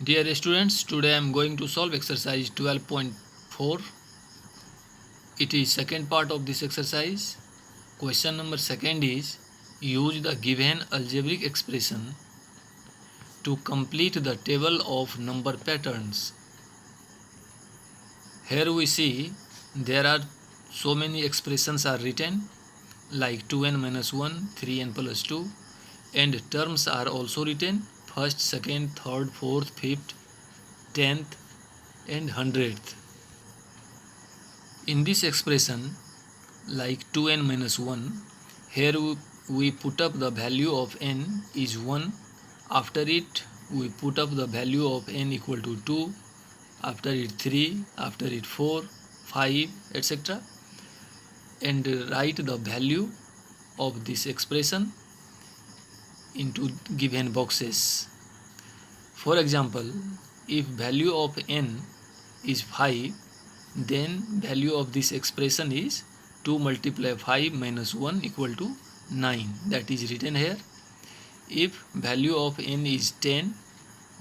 Dear students, today I am going to solve exercise 12.4. It is second part of this exercise. Question number second is, use the given algebraic expression to complete the table of number patterns. Here we see there are so many expressions are written like 2n minus 1, 3n plus 2, and terms are also written first, second, third, fourth, fifth, 10th and 100th. In this expression like 2n minus 1, here we put up the value of n is 1. After it we put up the value of n equal to 2. After it 3, after it 4, 5, etc. and write the value of this expression into given boxes. For example, if value of n is 5, then value of this expression is 2 multiply 5 minus 1 equal to 9. That is written here. If value of n is 10,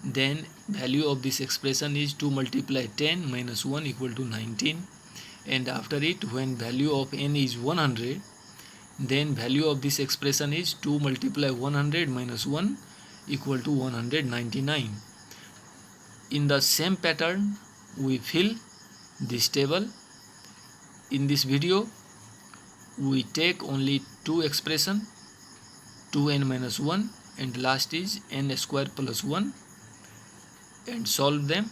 then value of this expression is 2 multiply 10 minus 1 equal to 19. And after it, when value of n is 100, then value of this expression is 2 multiply 100 minus 1 equal to 199. In the same pattern, we fill this table. In this video, we take only two expressions, 2n minus 1 and last is n square plus 1, and solve them.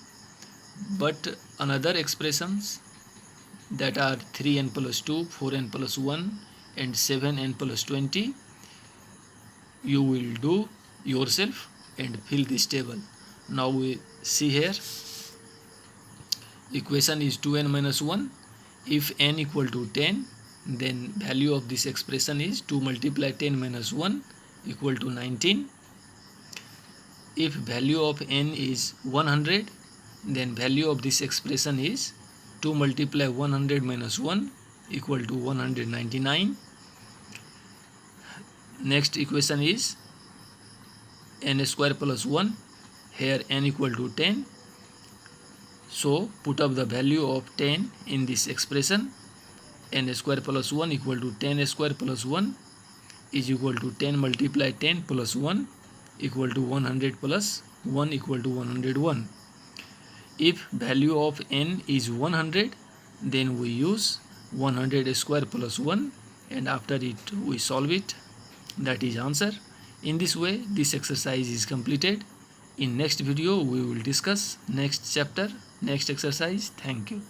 But another expressions that are 3n plus 2, 4n plus 1 and 7n plus 20, you will do yourself and fill this table. Now we see here, equation is 2n minus 1. If n equal to 10, then value of this expression is 2 multiply 10 minus 1 equal to 19. If value of n is 100, then value of this expression is 2 multiply 100 minus 1 equal to 199. Next equation is n square plus 1. Here n equal to 10. So put up the value of 10 in this expression. N square plus 1 equal to 10 square plus 1 is equal to 10 multiply 10 plus 1 equal to 100 plus 1 equal to 101. If value of n is 100, then we use 100 square plus 1 and after it we solve it. That is answer. In this way this exercise is completed. In next video we will discuss next chapter, next exercise. Thank you.